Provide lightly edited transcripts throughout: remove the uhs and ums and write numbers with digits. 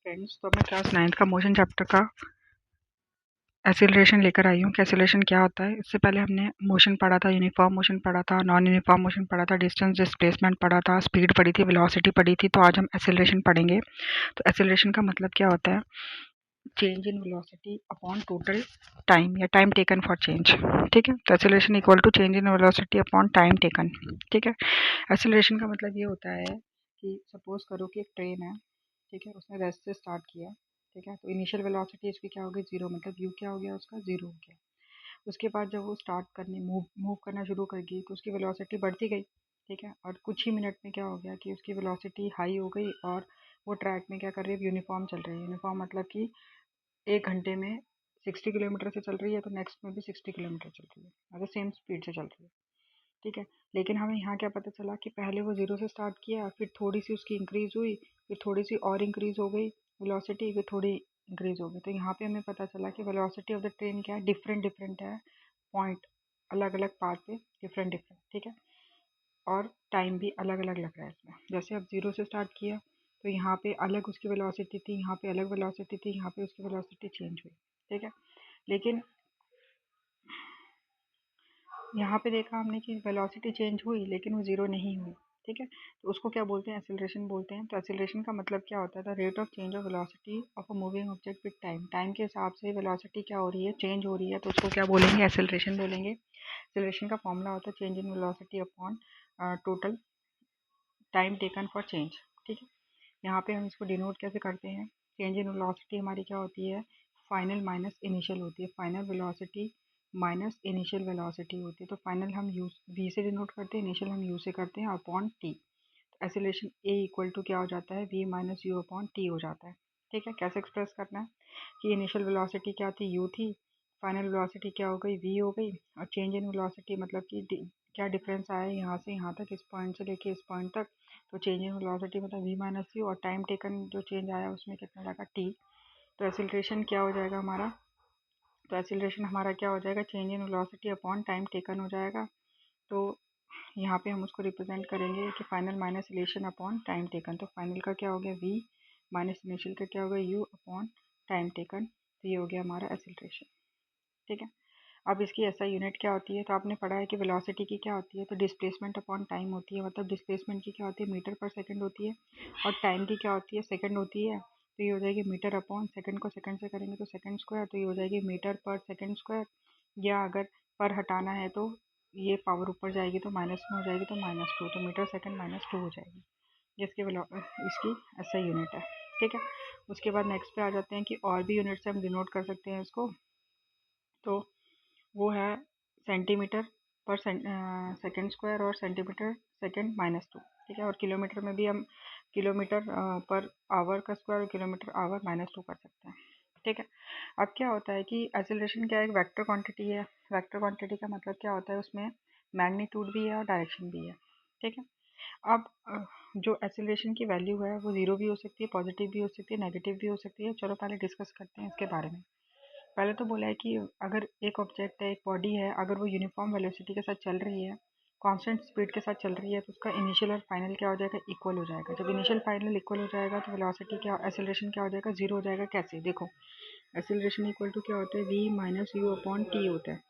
Friends, तो मैं class 9th का मोशन चैप्टर का एक्सीलरेशन लेकर आई हूँ कि एक्सीलरेशन क्या होता है। इससे पहले हमने मोशन पढ़ा था, यूनिफॉर्म मोशन पढ़ा था, नॉन यूनिफॉर्म मोशन पढ़ा था, डिस्टेंस डिस्प्लेसमेंट पढ़ा था, स्पीड पढ़ी थी, वेलोसिटी पढ़ी थी। तो आज हम एक्सीलरेशन पढ़ेंगे। तो एक्सीलरेशन का मतलब क्या होता है? Change in velocity upon total time या टाइम टेकन फॉर चेंज। ठीक है, तो acceleration equal to change in velocity upon time taken. ठीक है, एक्सीलरेशन का मतलब ये होता है कि सपोज करो कि एक ट्रेन है, ठीक है, उसने रेस्ट से स्टार्ट किया, ठीक है, तो इनिशियल वेलोसिटी इसकी क्या होगी? जीरो, मतलब यू क्या हो गया उसका? जीरो हो गया। उसके बाद जब वो स्टार्ट करने मूव करना शुरू कर गई तो उसकी वेलोसिटी बढ़ती गई, ठीक है, और कुछ ही मिनट में क्या हो गया कि उसकी वेलोसिटी हाई हो गई और वो ट्रैक में क्या कर रही है? यूनिफॉर्म चल रही है। यूनिफॉर्म मतलब कि 1 घंटे में 60 किलोमीटर से चल रही है तो नेक्स्ट में भी 60 किलोमीटर चल रही है, मतलब सेम स्पीड से चल रही है। ठीक है, लेकिन हमें यहाँ क्या पता चला कि पहले वो ज़ीरो से स्टार्ट किया, फिर थोड़ी सी उसकी इंक्रीज हुई, फिर थोड़ी सी और इंक्रीज हो गई वेलोसिटी, फिर थोड़ी इंक्रीज हो गई। तो यहाँ पे हमें पता चला कि वेलोसिटी ऑफ द ट्रेन क्या है? डिफरेंट डिफरेंट है, पॉइंट अलग अलग पार्ट पे डिफरेंट डिफरेंट, ठीक है, और टाइम भी अलग अलग लग रहा है इसमें। जैसे अब ज़ीरो से स्टार्ट किया तो यहाँ पे अलग उसकी वेलोसिटी थी, यहाँ पे अलग वेलोसिटी थी, यहाँ पे उसकी वेलोसिटी चेंज हुई, ठीक है। लेकिन यहाँ पे देखा हमने कि वेलोसिटी चेंज हुई लेकिन वो ज़ीरो नहीं हुई, ठीक है, तो उसको क्या बोलते हैं? एक्सीलरेशन बोलते हैं। तो एक्सीलरेशन का मतलब क्या होता है? The rate of change of velocity of a moving object with time. Time के हिसाब से वेलोसिटी क्या हो रही है? चेंज हो रही है, तो उसको क्या बोलेंगे? एक्सीलरेशन बोलेंगे। एक्सीलरेशन का फॉर्मूला होता है change in velocity upon total time taken for change, ठीक है। यहाँ पे हम इसको डिनोट कैसे करते हैं? चेंज इन वेलोसिटी हमारी क्या होती है? फाइनल माइनस इनिशियल होती है। Final velocity minus initial velocity होती है। तो फाइनल हम यू वी से डिनोट करते हैं, इनिशियल हम यू से करते हैं, अपॉन टी। तो एक्सीलरेशन ए इक्वल टू क्या हो जाता है? V minus u upon t हो जाता है। ठीक है, कैसे एक्सप्रेस करना है कि इनिशियल वेलोसिटी क्या थी? यू थी, फाइनल वेलोसिटी क्या हो गई? वी हो गई, और चेंज इन वेलोसिटी मतलब कि क्या डिफरेंस आया है यहाँ से यहाँ तक, इस पॉइंट से लेके इस पॉइंट तक, तो चेंज इन वेलोसिटी मतलब वी माइनस यू, और टाइम टेकन जो चेंज आया उसमें कितना लगा? टी। तो एक्सीलरेशन क्या हो जाएगा हमारा? तो एक्सीलरेशन हमारा क्या हो जाएगा? Change in velocity upon time taken हो जाएगा। तो यहाँ पे हम उसको रिप्रेजेंट करेंगे कि final minus initial upon time taken. तो फाइनल का क्या हो गया? वी, माइनस इनिशियल का क्या हो गया? You upon time taken. तो ये हो गया हमारा एक्सीलरेशन, ठीक है। अब इसकी एसआई यूनिट क्या होती है? तो आपने पढ़ा है कि वेलोसिटी की क्या होती है? तो डिस्प्लेसमेंट अपॉन टाइम होती है, मतलब डिस्प्लेसमेंट की क्या होती है? मीटर पर सेकंड होती है, और टाइम की क्या होती है? सेकंड होती है। तो ये हो जाएगी मीटर अपॉन सेकंड, को सेकंड से करेंगे तो सेकंड स्क्वायर, तो ये हो जाएगी मीटर पर सेकंड स्क्वायर। या अगर पर हटाना है तो ये पावर ऊपर जाएगी तो माइनस में हो जाएगी, तो -2, तो मीटर सेकंड -2 हो जाएगी। ये इसकी एसआई यूनिट है, ठीक है। उसके बाद नेक्स्ट पे आ जाते हैं कि और भी यूनिट से हम डिनोट कर सकते हैं इसको। तो वो है सेंटीमीटर पर सेकंड स्क्वायर और सेंटीमीटर सेकंड -2, ठीक है। और किलोमीटर में भी हम किलोमीटर पर आवर का स्क्वायर और किलोमीटर आवर -2 कर सकते हैं, ठीक है। अब क्या होता है कि एक्सेलरेशन क्या है? एक वेक्टर क्वांटिटी है। वेक्टर क्वांटिटी का मतलब क्या होता है? उसमें मैग्नीट्यूड भी है और डायरेक्शन भी है, ठीक है। अब जो एक्सेलरेशन की वैल्यू है वो ज़ीरो भी हो सकती है, पॉजिटिव भी हो सकती है, नेगेटिव भी हो सकती है। चलो पहले डिस्कस करते हैं इसके बारे में। पहले तो बोला है कि अगर एक ऑब्जेक्ट है, एक बॉडी है, अगर वो यूनिफॉर्म वेलोसिटी के साथ चल रही है, कांस्टेंट स्पीड के साथ चल रही है, तो उसका इनिशियल और फाइनल क्या हो जाएगा? इक्वल हो जाएगा। जब इनिशियल फाइनल इक्वल हो जाएगा तो वेलोसिटी क्या, एक्सेलरेशन क्या हो जाएगा? जीरो हो जाएगा। कैसे? देखो, एक्सेलरेशन इक्वल टू क्या होता है? V minus u upon t होता है,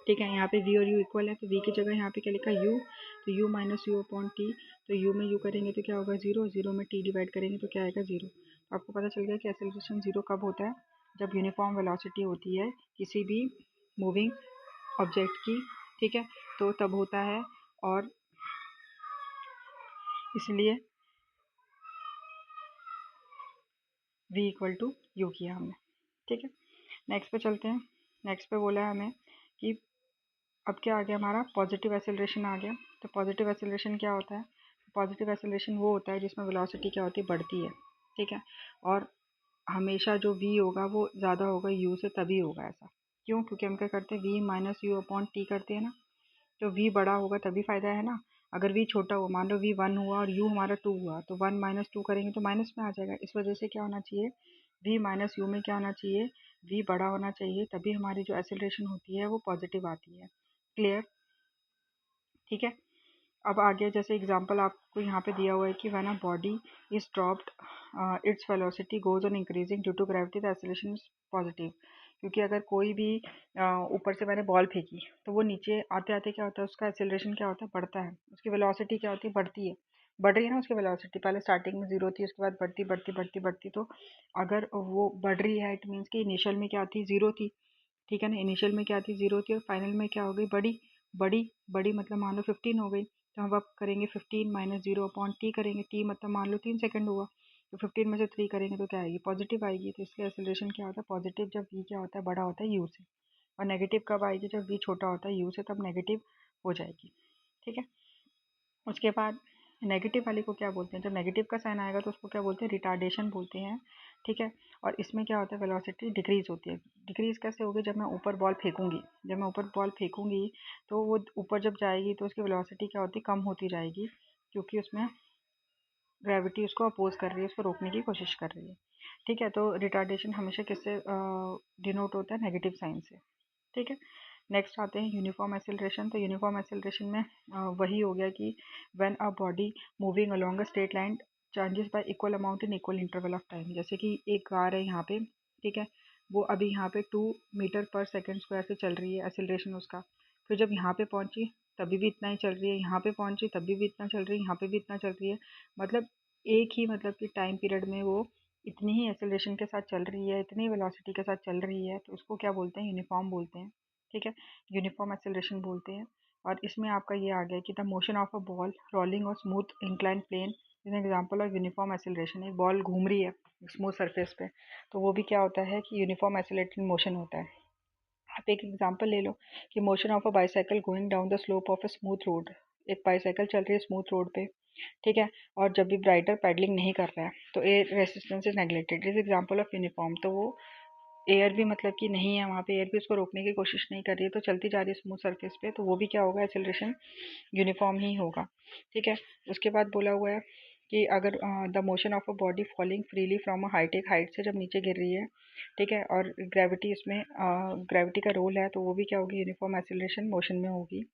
ठीक है। यहाँ पे वी और यू इक्वल है तो वी की जगह यहाँ पे क्या लिखा? यू, तो you minus u upon t. तो यू में यू करेंगे तो क्या होगा? जीरो, जीरो में टी डिवाइड करेंगे तो क्या आएगा? जीरो। तो आपको पता चल गया कि एक्सेलरेशन जीरो कब होता है? जब यूनिफॉर्म वेलोसिटी होती है किसी भी मूविंग ऑब्जेक्ट की, ठीक है, तो तब होता है। और इसलिए v इक्वल टू यू किया हमने, ठीक है। नेक्स्ट पे चलते हैं। नेक्स्ट पे बोला है हमें कि अब क्या आ गया हमारा? पॉजिटिव एक्सेलरेशन आ गया। तो पॉजिटिव एक्सेलरेशन क्या होता है? पॉजिटिव एक्सेलरेशन वो होता है जिसमें वेलोसिटी क्या होती है? बढ़ती है, ठीक है। और हमेशा जो v होगा वो ज़्यादा होगा u से, तभी होगा ऐसा। क्यों? क्योंकि हम क्या करते हैं? v minus u upon T करते हैं ना। तो v बड़ा होगा तभी फायदा है ना। अगर v छोटा हुआ, मान लो v 1 हुआ और u हमारा 2 हुआ, तो 1 माइनस 2 करेंगे तो माइनस में आ जाएगा। इस वजह से क्या होना चाहिए? v माइनस यू में क्या होना चाहिए? v बड़ा होना चाहिए, तभी हमारी जो एक्सेलरेशन होती है वो पॉजिटिव आती है। क्लियर? ठीक है। अब आगे जैसे एग्जांपल आपको यहाँ पे दिया हुआ है कि when a body is dropped its velocity goes on increasing due to gravity the acceleration is positive. क्योंकि अगर कोई भी ऊपर से मैंने बॉल फेंकी तो वो नीचे आते आते क्या होता है, उसका एक्सेलरेशन क्या होता है, बढ़ता है। उसकी वेलोसिटी क्या होती है, बढ़ती है। बढ़ रही है ना उसकी वेलोसिटी, पहले स्टार्टिंग में जीरो थी, उसके बाद बढ़ती बढ़ती बढ़ती बढ़ती। तो अगर वो बढ़ रही है इट मीन्स कि इनिशियल में क्या थी, जीरो थी। ठीक है ना, इनिशियल में क्या थी, जीरो थी, और फाइनल में क्या हो गई, बड़ी। बड़ी बड़ी मतलब मान लो 15 हो गई। तो हम अब करेंगे 15 माइनस जीरो अपॉन टी करेंगे। टी मतलब मान लो 3 सेकंड हुआ। तो 15 में से 3 करेंगे तो क्या आएगी, पॉजिटिव आएगी। तो इसलिए एक्सेलरेशन क्या होता है, पॉजिटिव, जब वी क्या होता है, बड़ा होता है यू से। और नेगेटिव कब आएगी, जब वी छोटा होता है यू से, तब नेगेटिव हो जाएगी। ठीक है। उसके बाद नेगेटिव वाले को क्या बोलते हैं, जब नेगेटिव का साइन आएगा तो उसको क्या बोलते हैं, रिटार्डेशन बोलते हैं। ठीक है। और इसमें क्या होता है, वेलोसिटी डिक्रीज होती है। डिक्रीज कैसे होगी, जब मैं ऊपर बॉल फेंकूंगी, जब मैं ऊपर बॉल फेंकूंगी तो वो ऊपर जब जाएगी तो उसकी वेलोसिटी क्या होती है, कम होती जाएगी। क्योंकि उसमें ग्रेविटी उसको अपोज कर रही है, उसको रोकने की कोशिश कर रही है। ठीक है। तो रिटार्डेशन हमेशा किससे डिनोट होता है, नेगेटिव साइन से। ठीक है। नेक्स्ट आते हैं यूनिफॉर्म एक्सेलरेशन। तो यूनिफॉर्म एक्सेलरेशन में वही हो गया कि when a body moving along a straight line changes y equal amount in equal interval of time. जैसे कि एक कार है यहाँ पे, ठीक है, वो अभी यहाँ पे 2 मीटर पर सेकेंड स्क्वायर से चल रही है, एक्सेलरेशन उसका। फिर जब यहाँ पे पहुंची तभी भी इतना ही चल रही है, यहाँ पे पहुंची तभी भी इतना चल रही है, यहाँ पे भी इतना चल रही है। मतलब एक ही मतलब कि टाइम पीरियड में वो इतनी ही एक्सेलरेशन के साथ चल रही है, इतनी वेलोसिटी के साथ चल रही है। तो उसको क्या बोलते हैं, यूनिफॉर्म बोलते हैं। ठीक है। यूनिफॉर्म एक्सेलरेशन बोलते हैं। और इसमें आपका ये आ गया कि the motion of a ball rolling और smooth incline plane is an example of uniform acceleration. एक बॉल घूम रही है स्मूथ सरफेस पे, तो वो भी क्या होता है कि यूनिफॉर्म एक्सेलरेटेड मोशन होता है। आप एक एग्जांपल ले लो कि motion of a bicycle going down the slope of a smooth road. एक बाइसाइकिल चल रही है स्मूथ रोड पे, ठीक है, और जब भी राइडर पैडलिंग नहीं कर रहा है तो air resistance is neglected, is example of uniform. तो वो एयर भी मतलब कि नहीं है वहाँ पे, एयर भी उसको रोकने की कोशिश नहीं कर रही है, तो चलती जा रही है स्मूथ सरफेस पे, तो वो भी क्या होगा, एक्सेलरेशन यूनिफॉर्म ही होगा। ठीक है। उसके बाद बोला हुआ है कि अगर the motion of a body falling freely from a height, एक हाइट से जब नीचे गिर रही है, ठीक है, और ग्रेविटी इसमें ग्रेविटी का रोल है, तो वो भी क्या होगी, यूनिफॉर्म एक्सेलरेशन मोशन में होगी।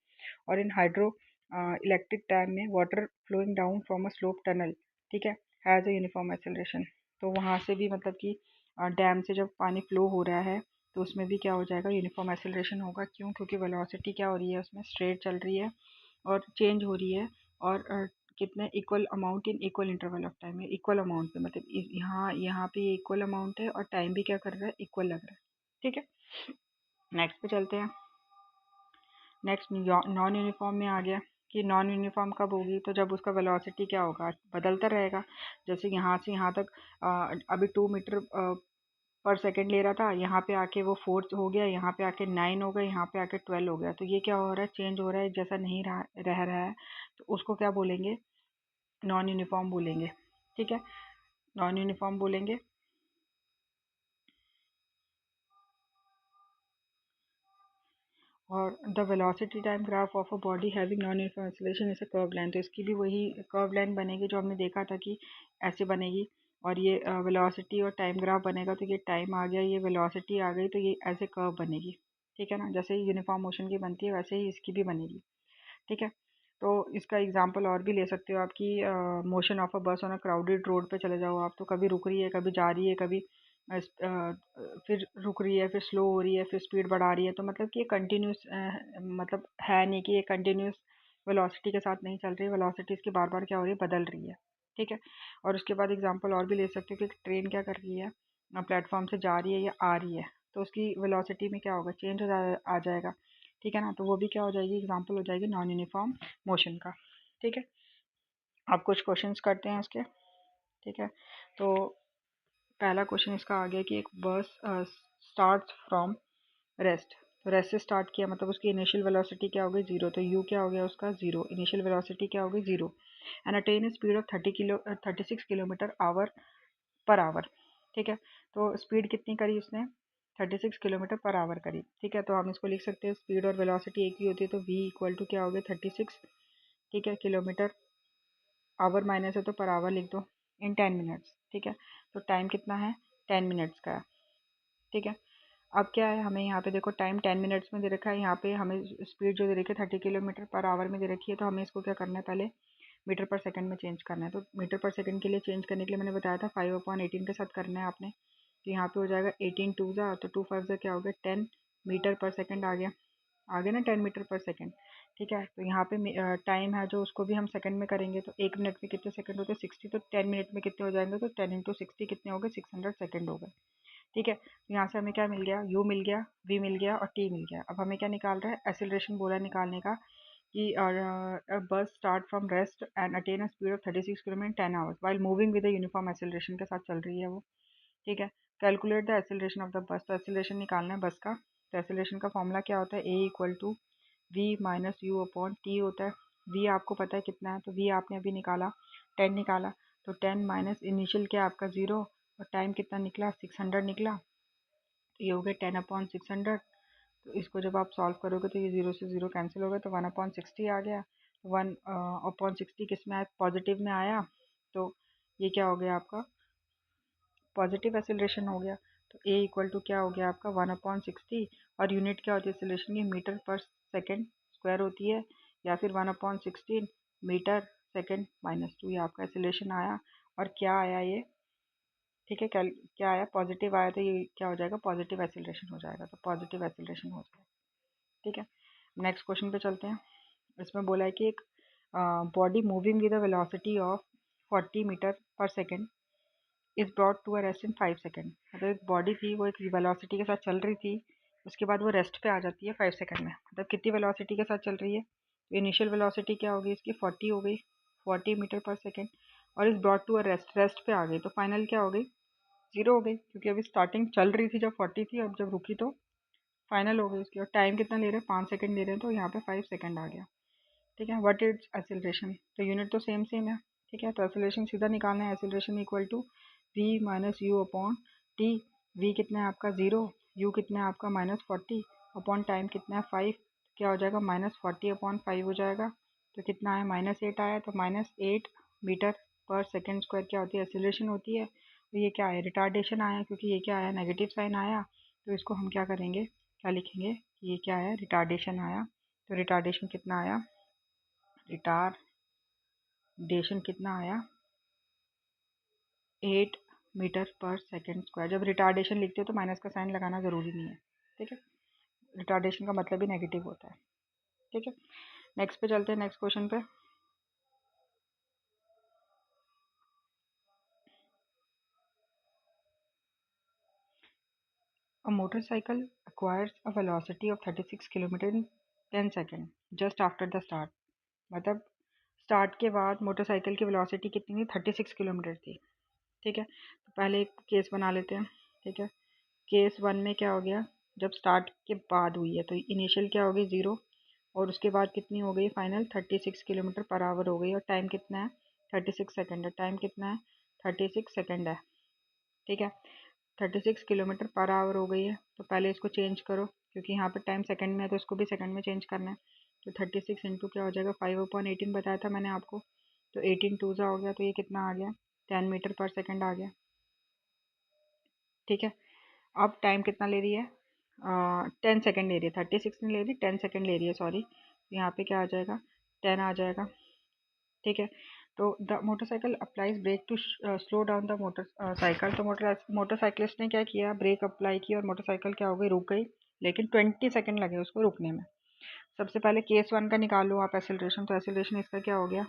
और इन हाइड्रो इलेक्ट्रिक डैम में water flowing down from a slope tunnel, ठीक है, हैज़ अ यूनिफॉर्म एक्सेलरेशन। तो वहाँ से भी मतलब कि डैम से जब पानी फ्लो हो रहा है तो उसमें भी क्या हो जाएगा, यूनिफॉर्म एक्सेलरेशन होगा। क्यों, क्योंकि वेलोसिटी क्या हो रही है, उसमें स्ट्रेट चल रही है और चेंज हो रही है। और कितने equal amount in equal interval of time है, इक्वल अमाउंट पे मतलब यहाँ यहाँ पे इक्वल अमाउंट है और टाइम भी क्या कर रहा है, इक्वल लग रहा है। ठीक है। नेक्स्ट पे चलते हैं। नेक्स्ट नॉन यूनिफॉर्म में आ गया कि नॉन यूनिफॉर्म कब होगी, तो जब उसका वेलोसिटी क्या होगा, बदलता रहेगा। जैसे यहाँ से यहाँ तक अभी 2 मीटर पर सेकंड ले रहा था, यहाँ पे आके वो 4 हो गया, यहाँ पे आके 9 हो गया, यहाँ पे आके 12 हो गया। तो ये क्या हो रहा है, चेंज हो रहा है, जैसा नहीं रह रहा है। तो उसको क्या बोलेंगे, नॉन यूनिफॉर्म बोलेंगे। ठीक है, नॉन यूनिफॉर्म बोलेंगे। और the velocity time graph of a body having non uniform acceleration is a curve line. तो इसकी भी वही कर्व लाइन बनेगी जो हमने देखा था कि ऐसे बनेगी। और ये वेलोसिटी और टाइम ग्राफ बनेगा, तो ये टाइम आ गया, ये वेलोसिटी आ गई, तो ये ऐसे कर्व बनेगी। ठीक है ना, जैसे ही यूनिफॉर्म मोशन की बनती है वैसे ही इसकी भी बनेगी। ठीक है। तो इसका एग्जांपल और भी ले सकते हो आपकी, मोशन ऑफ अ बस ऑन अ क्राउडेड रोड पे चले जाओ आप, तो कभी रुक रही है, कभी जा रही है, कभी फिर रुक रही है, फिर स्लो हो रही है, फिर स्पीड बढ़ा रही है। तो मतलब कि ये कंटिन्यूस मतलब है नहीं कि ये कंटिन्यूस वेलोसिटी के साथ नहीं चल रही है, वेलोसिटी इसकी बार बार क्या हो रही है, बदल रही है। ठीक है। और उसके बाद एग्जांपल और भी ले सकते हो कि ट्रेन क्या कर रही है, प्लेटफॉर्म से जा रही है या आ रही है, तो उसकी वेलोसिटी में क्या होगा, चेंज आ जाएगा। ठीक है ना, तो वो भी क्या हो जाएगी, एग्जांपल हो जाएगी नॉन यूनिफॉर्म मोशन का। ठीक है। अब कुछ क्वेश्चंस करते हैं इसके। ठीक है। तो पहला क्वेश्चन इसका आ गया कि एक बस स्टार्ट फ्रॉम रेस्ट। तो रेस्ट से स्टार्ट किया मतलब उसकी इनिशियल वेलोसिटी क्या हो गई, जीरो। तो यू क्या हो गया उसका, जीरो। इनिशियल वेलोसिटी क्या हो गई, zero. And attain speed of 36 kilometre per our. ठीक है। तो स्पीड कितनी करी उसने, 36 किलोमीटर पर आवर करी। ठीक है। तो हम इसको लिख सकते हैं, स्पीड और वेलोसिटी एक ही होती है, तो v इक्वल टू क्या हो गया, 36, ठीक है, किलोमीटर। आवर माइनस है तो पर आवर लिख दो, इन 10 मिनट्स। ठीक है। तो टाइम कितना है, 10 मिनट्स का है। ठीक है। अब क्या है, हमें यहाँ पे देखो टाइम 10 मिनट्स में दे रखा है, यहाँ पे हमें स्पीड जो दे रखी है 30 किलोमीटर पर आवर में दे रखी है। तो हमें इसको क्या करना है, पहले मीटर पर सेकंड में चेंज करना है। तो मीटर पर सेकंड के लिए चेंज करने के लिए मैंने बताया था 5/18 के साथ करना है आपने। तो यहाँ पे हो जाएगा 18 टू ज़ा, तो 2 5 ज़ा क्या हो गया 10 मीटर पर सेकंड आ गया। आगे ना 10 मीटर पर सेकंड। ठीक है, तो यहाँ पे टाइम है जो उसको भी हम सेकंड में करेंगे। तो 1 मिनट में कितने सेकंड होते हैं 60, तो 10 मिनट में कितने हो जाएंगे, तो 10 × 60 कितने हो गए 600 सेकंड हो गए। ठीक है, तो यहाँ से हमें क्या मिल गया, u मिल गया, v मिल गया और t मिल गया। अब हमें क्या निकाल रहा है, एक्सीलरेशन बोला निकालने का कि बस start from rest and attain a speed of 36 kilometre 10 hours while moving with uniform acceleration के साथ चल रही है वो। ठीक है, calculate the acceleration of the bus, तो एक्सीलरेशन निकालना है बस का। तो एक्सीलरेशन का फॉर्मूला क्या होता है, a=v−u/t होता है। v आपको पता है कितना है, तो v आपने अभी निकाला 10 निकाला, तो 10 माइनस इनिशियल क्या आपका 0 और टाइम कितना निकला 600 निकला। तो ये हो गया 10/600। तो इसको जब आप सॉल्व करोगे तो ये 0 से 0 कैंसिल हो गया, तो 1/60 आ गया। 1/60 किस में आया, पॉजिटिव में आया। तो ये क्या हो गया आपका, पॉजिटिव एक्सीलरेशन हो गया। तो a क्या हो गया आपका 1/60, और यूनिट क्या होती है एक्सीलरेशन की, मीटर पर सेकेंड स्क्वायर होती है, या फिर 1/16 मीटर सेकेंड माइनस 2, ये आपका एक्सीलरेशन आया। और क्या आया ये, ठीक है, क्या आया, पॉजिटिव आया, तो ये क्या हो जाएगा, पॉजिटिव एक्सीलरेशन हो जाएगा। तो पॉजिटिव एक्सीलरेशन हो जाएगा। ठीक है, नेक्स्ट क्वेश्चन पे चलते हैं। इसमें बोला है कि एक body moving with a velocity of 40 metre per second is brought to a rest in 5 second. मतलब एक बॉडी थी, वो एक वेलोसिटी के साथ चल रही थी, उसके बाद वो रेस्ट पे आ जाती है 5 सेकेंड में। मतलब कितनी वेलोसिटी के साथ चल रही है, तो इनिशियल वेलोसिटी क्या होगी इसकी 40 हो गई, 40 मीटर पर सेकेंड, और इस ब्रॉट टू अ रेस्ट पे आ गई, तो फाइनल क्या हो गई 0 हो गई, क्योंकि अभी स्टार्टिंग चल रही थी जब 40 थी, अब जब रुकी तो फाइनल हो गई उसकी। और टाइम कितना ले रहे हैं 5 सेकंड ले रहे हैं, तो यहाँ पे 5 सेकंड आ गया। ठीक है, व्हाट इज एक्सीलरेशन, तो यूनिट तो सेम सेम है। ठीक है, तो एक्सीलरेशन सीधा निकालना है, acceleration equal to v−u/t। v कितना है आपका 0, u कितना है आपका -40 अपॉन टाइम कितना है 5, क्या हो जाएगा -40/5 हो जाएगा। तो कितना आया -8 आया, तो -8 मीटर पर सेकेंड स्क्वायर क्या होती है, एक्सीलरेशन होती है। तो ये क्या आया, रिटार्डेशन आया, क्योंकि ये क्या आया, नेगेटिव साइन आया। तो इसको हम क्या करेंगे, क्या लिखेंगे कि ये क्या आया, रिटार्डेशन आया। तो रिटार्डेशन कितना आया, रिटार्डेशन कितना आया 8 मीटर पर सेकेंड स्क्वायर। जब रिटार्डेशन लिखते हो तो माइनस का साइन लगाना ज़रूरी नहीं है। ठीक है, रिटार्डेशन का मतलब ही नेगेटिव होता है। ठीक है, नेक्स्ट पे चलते हैं, नेक्स्ट क्वेश्चन पे। A motorcycle acquires a velocity of 36 kilometre in 10 second just after the start. मतलब स्टार्ट के बाद मोटरसाइकिल की वेलोसिटी कितनी थी 36 किलोमीटर थी। ठीक है, तो पहले एक केस बना लेते हैं। ठीक है, केस 1 में क्या हो गया, जब स्टार्ट के बाद हुई है तो इनिशियल क्या हो गई 0, और उसके बाद कितनी हो गई फाइनल 36 किलोमीटर पर आवर हो गई, और टाइम कितना है 36 सेकेंड है। टाइम कितना है 36 सेकेंड है। ठीक है, 36 किलोमीटर पर आवर हो गई है। तो पहले इसको चेंज करो, क्योंकि यहाँ पर टाइम सेकंड में है तो इसको भी सेकंड में चेंज करना है। तो 36 इंटू क्या हो जाएगा 5/18 बताया था मैंने आपको। तो 18 टू ज़ा हो गया, तो ये कितना आ गया 10 मीटर पर सेकंड आ गया। ठीक है, अब टाइम कितना ले रही है 10 सेकेंड ले रही है, 36 नहीं ले रही 10 सेकेंड ले रही है, सॉरी। तो यहाँ पे क्या आ जाएगा 10 आ जाएगा। ठीक है, तो the motorcycle applies brake to slow down the motorcycle. तो मोटरसाइकिलिस्ट ने क्या किया, ब्रेक अप्लाई की और मोटरसाइकिल क्या हो गई, रुक गई, लेकिन 20 सेकेंड लगे उसको रुकने में। सबसे पहले केस 1 का निकालो आप एक्सेलरेशन। तो एक्सेलरेशन इसका क्या हो गया,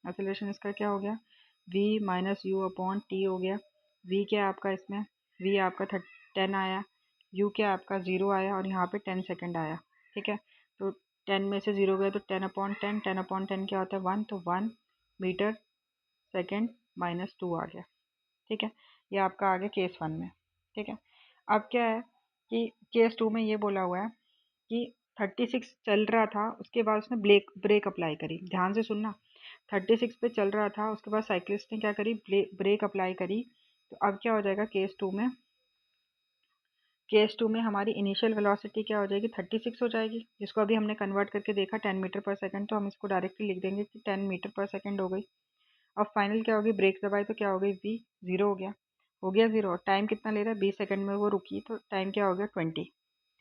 एक्सेलरेशन इसका क्या हो गया v−u/t हो गया। v क्या है आपका इसमें, v आपका 10 आया, u क्या आपका 0 आया, और यहाँ पे 10 सेकेंड आया। ठीक है, तो 10 में से 0 गया तो 10/10, 10/10 क्या होता है 1, तो 1 मीटर सेकेंड -2 आ गया। ठीक है, ये आपका आ गया केस 1 में। ठीक है, अब क्या है कि केस 2 में ये बोला हुआ है कि 36 चल रहा था, उसके बाद उसने ब्रेक अप्लाई करी। ध्यान से सुनना, 36 पे चल रहा था, उसके बाद साइकिलिस्ट ने क्या करी, ब्रेक अप्लाई करी। तो अब क्या हो जाएगा केस 2 में, केस 2 में हमारी इनिशियल वेलोसिटी क्या हो जाएगी 36 हो जाएगी, जिसको अभी हमने कन्वर्ट करके देखा 10 मीटर पर सेकंड। तो हम इसको डायरेक्टली लिख देंगे कि 10 मीटर पर सेकंड हो गई। अब फाइनल क्या होगी, ब्रेक दबाई तो क्या हो गई v 0 हो गया। हो गया 0। और टाइम कितना ले रहा है, 20 सेकंड में वो रुकी, तो टाइम क्या हो गया 20।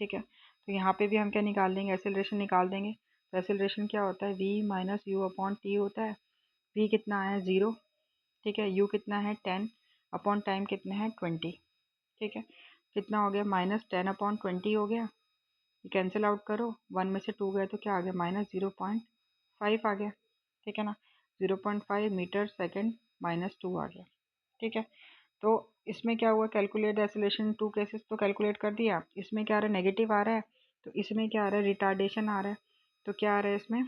ठीक है, तो यहाँ पे भी हम क्या निकाल देंगे, एक्सेलरेशन निकाल देंगे। तो एक्सेलरेशन क्या होता है, v minus u upon t होता है। v कितना है 0, ठीक है, u कितना है 10 अपॉन टाइम कितना है 20। ठीक है, कितना हो गया, -10/20 हो गया। ये कैंसिल आउट करो, 1 में से 2 गए तो क्या आ गया, -0.5 आ गया। ठीक है ना, 0.5 मीटर सेकेंड -2 आ गया। ठीक है, तो इसमें क्या हुआ, कैलकुलेट एक्सेलरेशन टू केसेस तो कैलकुलेट कर दिया। इसमें क्या आ रहा है, नेगेटिव आ रहा है, तो इसमें क्या आ रहा है, रिटार्डेशन आ रहा है। तो क्या आ रहा है इसमें,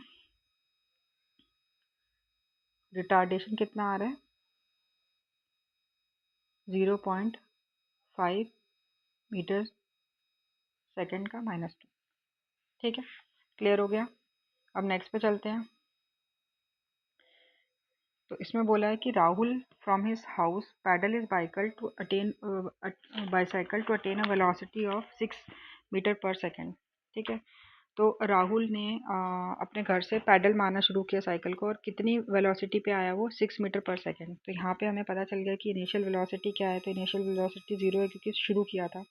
रिटार्डेशन कितना आ रहा है, 0.5 मीटर सेकेंड का -2। ठीक है, क्लियर हो गया। अब नेक्स्ट पे चलते हैं। तो इसमें बोला है कि Rahul from his house pedal is bicycle to attain a velocity of 6 metre per second. ठीक है, तो राहुल ने अपने घर से पैडल मारना शुरू किया साइकिल को, और कितनी वेलोसिटी पे आया वो, 6 मीटर पर सेकेंड। तो यहाँ पे हमें पता चल गया कि इनिशियल वेलोसिटी क्या है, तो इनिशियल वेलोसिटी 0 है क्योंकि शुरू किया था।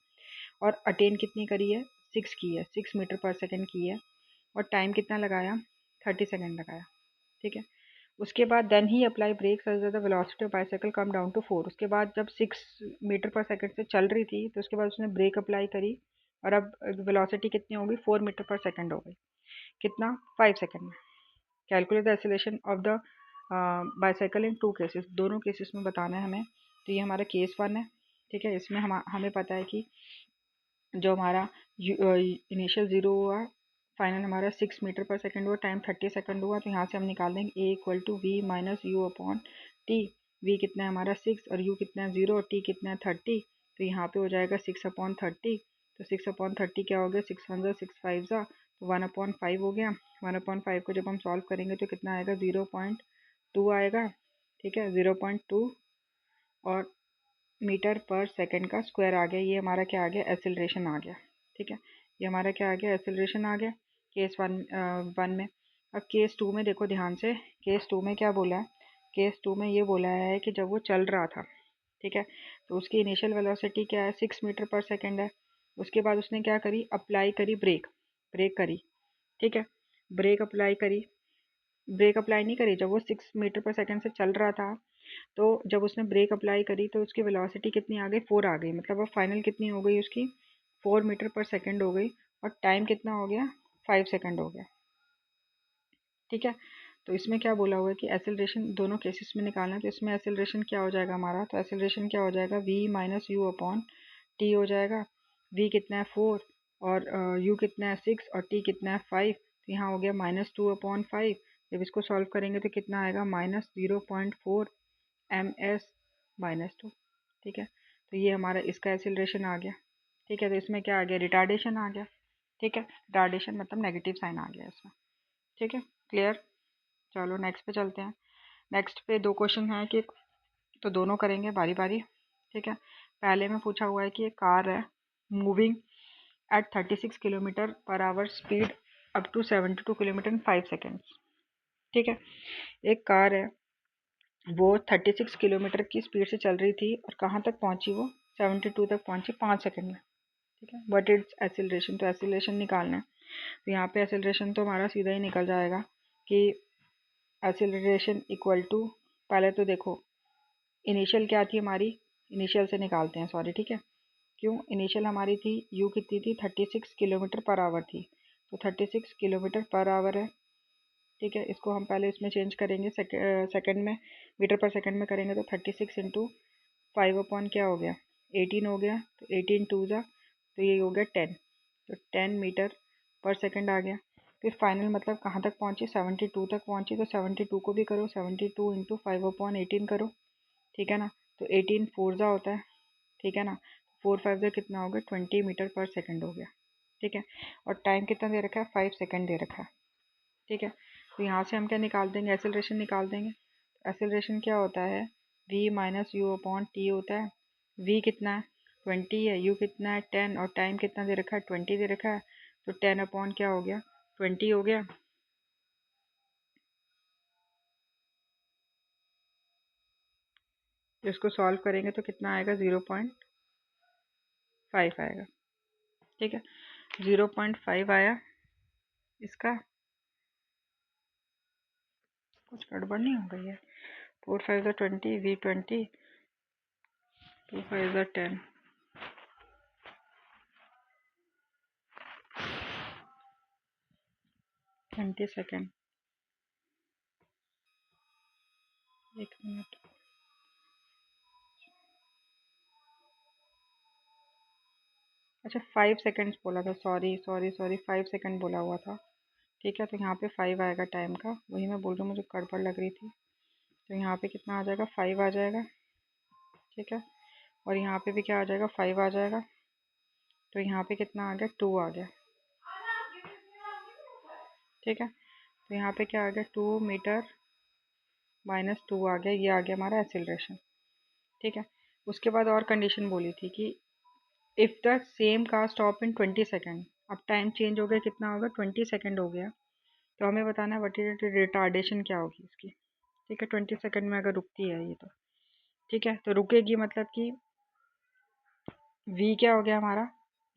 और अटेन कितनी करी है, 6 की है, 6 मीटर पर सेकेंड की है। और टाइम कितना लगाया, 30 सेकेंड लगाया। ठीक है, उसके बाद देन ही apply brake such that the velocity of bicycle come down to 4। उसके बाद जब 6 मीटर पर सेकेंड से चल रही थी, तो उसके बाद उसने ब्रेक अप्लाई करी, और अब वेलोसिटी कितनी हो गई, 4 मीटर पर सेकेंड हो गई। कितना, 5 सेकेंड में। Calculate the acceleration of the bicycle in two cases, दोनों केसेस में बताना है हमें। तो ये हमारा केस 1 है। ठीक है, इसमें हमें पता है कि जो हमारा इनिशियल 0 हुआ, फाइनल हमारा 6 मीटर पर सेकेंड हुआ, टाइम 30 सेकेंड हुआ। तो यहाँ से हम निकाल देंगे a equal to v minus u upon t. V कितना है हमारा 6, और यू कितना है 0, और टी कितना है 30। तो यहाँ पे हो जाएगा 6/30। तो 6/30 क्या हो गया, 6 1 6 5 तो 1/5 हो गया। 1/5 को जब हम सॉल्व करेंगे तो कितना आएगा, 0.2 आएगा। ठीक है, 0.2 और मीटर पर सेकंड का स्क्वायर आ गया। ये हमारा क्या आ गया, एक्सेलरेशन आ गया। ठीक है, ये हमारा क्या आ गया, एक्सेलरेशन आ गया केस वन में। अब केस 2 में देखो ध्यान से, केस 2 में क्या बोला है, केस 2 में ये बोला है कि जब वो चल रहा था, ठीक है, तो उसकी इनिशियल वेलोसिटी क्या है, 6 मीटर पर सेकेंड है। उसके बाद उसने क्या करी, अप्लाई करी ब्रेक, ब्रेक करी। ठीक है, ब्रेक अप्लाई करी, ब्रेक अप्लाई नहीं करी, जब वो 6 मीटर पर सेकेंड से चल रहा था, तो जब उसने ब्रेक अप्लाई करी तो उसकी वेलोसिटी कितनी आ गई, 4 आ गई। मतलब अब फाइनल कितनी हो गई उसकी, 4 मीटर पर सेकेंड हो गई। और टाइम कितना हो गया, 5 सेकेंड हो गया। ठीक है, तो इसमें क्या बोला हुआ है कि एक्सेलरेशन दोनों केसेस में निकालना है। तो इसमें एक्सेलरेशन क्या हो जाएगा हमारा, तो एक्सेलरेशन क्या हो जाएगा, v minus u upon t हो जाएगा। v कितना है 4, और u कितना है 6, और t कितना है 5। तो यहाँ हो गया -2/5। जब इसको सॉल्व करेंगे तो कितना आएगा, -0.4 ms-2। ठीक है, तो ये हमारा इसका एक्सेलरेशन आ गया। ठीक है, तो इसमें क्या आ गया, रिटार्डेशन आ गया। ठीक है, रिटार्डेशन मतलब नेगेटिव साइन आ गया इसमें। ठीक है, क्लियर। चलो नेक्स्ट पे चलते हैं। नेक्स्ट पे 2 क्वेश्चन हैं कि, तो दोनों करेंगे बारी बारी। ठीक है, पहले में पूछा हुआ है कि एक कार है moving at 36 kilometre per hour speed up to 72 kilometre in 5 seconds. ठीक है, एक कार है, वो 36 किलोमीटर की स्पीड से चल रही थी, और कहाँ तक पहुंची वो, 72 तक पहुंची 5 सेकेंड में। ठीक है, बट इट्स एक्सीलरेशन, तो एक्सीलरेशन निकालना है। तो यहाँ पे एक्सीलरेशन तो हमारा सीधा ही निकल जाएगा कि एक्सीलरेशन इक्वल टू, पहले तो देखो इनिशियल क्या थी हमारी, इनिशियल से निकालते हैं, सॉरी। ठीक है, क्यों, इनिशियल हमारी थी यू कितनी थी, 36 किलोमीटर पर आवर थी। तो 36 किलोमीटर पर आवर है। ठीक है, इसको हम पहले इसमें चेंज करेंगे, सेकेंड में, मीटर पर सेकेंड में करेंगे। तो 36 × 5 क्या हो गया, 18 हो गया। तो 18 2 तो ये हो गया 10। तो 10 मीटर पर सेकेंड आ गया। फिर फाइनल मतलब कहाँ तक पहुँची, 72 तक पहुँची। तो 72 को भी करो, 72 × 5/18 करो। ठीक है ना, तो 18 4 होता है। ठीक है ना, 4 5 कितना हो गया, 20 मीटर पर सेकेंड हो गया। ठीक है, और टाइम कितना दे रखा है, 5 सेकेंड दे रखा है। ठीक है, तो यहाँ से हम क्या निकाल देंगे, एक्सेलरेशन निकाल देंगे। एक्सेलरेशन क्या होता है, v minus u upon t होता है। v कितना है, 20 है, u कितना है 10, और टाइम कितना दे रखा है, 20 दे रखा है। तो 10 अपॉन क्या हो गया, 20 हो गया। तो इसको सॉल्व करेंगे तो कितना आएगा, 0.5 आएगा। ठीक है, 0.5 आया इसका, कुछ गड़बड़ नहीं हो गई है। 4 5 ज़ा 20, V20, 2 5 ज़ा 10, 20 सेकेंड। एक मिनट, अच्छा 5 सेकेंड्स बोला था, सॉरी सॉरी सॉरी, 5 सेकेंड बोला हुआ था। ठीक है, तो यहाँ पे 5 आएगा टाइम का, वही मैं बोल रही हूँ, मुझे गड़बड़ लग रही थी। तो यहाँ पे कितना आ जाएगा, 5 आ जाएगा। ठीक है, और यहाँ पे भी क्या आ जाएगा, 5 आ जाएगा। तो यहाँ पे कितना आ गया, 2 आ गया। ठीक है, तो यहाँ पे क्या आ गया, 2 मीटर माइनस 2 आ गया, ये आ गया हमारा एक्सेलरेशन। ठीक है, उसके बाद और कंडीशन बोली थी कि if the same car stop in 20 second. अब टाइम चेंज हो गया, कितना होगा, 20 सेकेंड हो गया। तो हमें बताना है व्हाट इज रिटार्डेशन क्या होगी इसकी। ठीक है, 20 सेकेंड में अगर रुकती है ये तो। ठीक है, तो रुकेगी मतलब कि v क्या हो गया हमारा,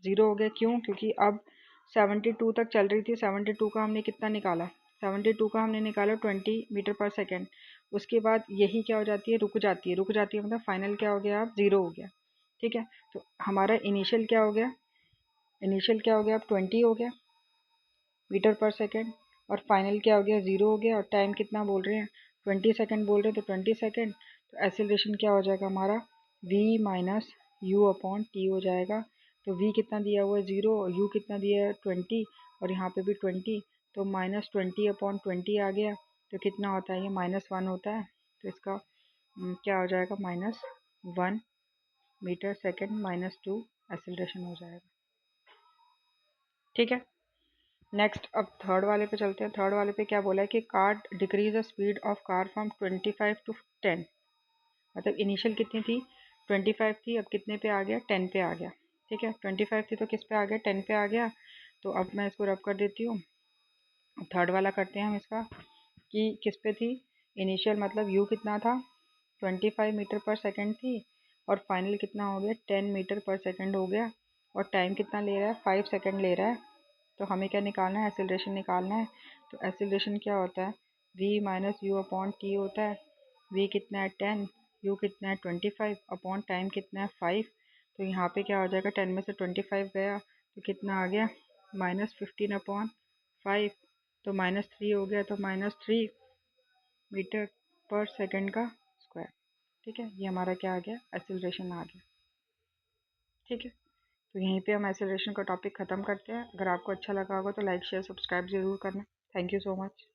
0 हो गया। क्यों, क्योंकि अब 72 तक चल रही थी, 72 का हमने कितना निकाला, 72 का हमने निकाला 20 मीटर पर सेकेंड। उसके बाद यही क्या हो जाती है, रुक जाती है, रुक जाती है मतलब फाइनल क्या हो गया, अब 0 हो गया। ठीक है, तो हमारा इनिशियल क्या हो गया, इनिशियल क्या हो गया, अब 20 हो गया मीटर पर सेकेंड, और फाइनल क्या हो गया, 0 हो गया। और टाइम कितना बोल रहे हैं, 20 सेकेंड बोल रहे हैं, तो 20 सेकेंड। तो एक्सीलरेशन क्या हो जाएगा हमारा, v minus u upon t हो जाएगा। तो v कितना दिया हुआ है, 0, और u कितना दिया है, 20, और यहाँ पे भी 20। तो -20 अपॉन 20 आ गया। तो कितना होता है, ये -1 होता है। तो इसका क्या हो जाएगा, -1 मीटर सेकेंड -2 एक्सीलरेशन हो जाएगा। ठीक है, नेक्स्ट अब थर्ड वाले पे चलते हैं। थर्ड वाले पे क्या बोला है कि car decrease the speed of car from 25 to 10। मतलब इनिशियल कितनी थी, 25 थी, अब कितने पे आ गया, 10 पे आ गया। ठीक है, 25 थी तो किस पे आ गया, 10 पे आ गया। तो अब मैं इसको रब कर देती हूँ। थर्ड वाला करते हैं हम इसका, कि किस पे थी इनिशियल, मतलब यू कितना था, 25 मीटर पर सेकेंड थी, और फाइनल कितना हो गया, 10 मीटर पर सेकेंड हो गया। और टाइम कितना ले रहा है, 5 सेकेंड ले रहा है। तो हमें क्या निकालना है, एक्सीलरेशन निकालना है। तो एक्सीलरेशन क्या होता है, v minus u upon t होता है। v कितना है, 10, u कितना है, 25, अपॉन टाइम कितना है, 5। तो यहाँ पे क्या हो जाएगा, 10 में से 25 गया तो कितना आ गया, -15 अपॉन 5। तो -3 हो गया, तो -3 मीटर पर सेकेंड का स्क्वायर। ठीक है, ये हमारा क्या आ गया, एक्सीलरेशन आ गया। ठीक है, तो यहीं पे हम एक्सेलरेशन का टॉपिक ख़त्म करते हैं। अगर आपको अच्छा लगा होगा तो लाइक शेयर सब्सक्राइब ज़रूर करना। Thank you so much.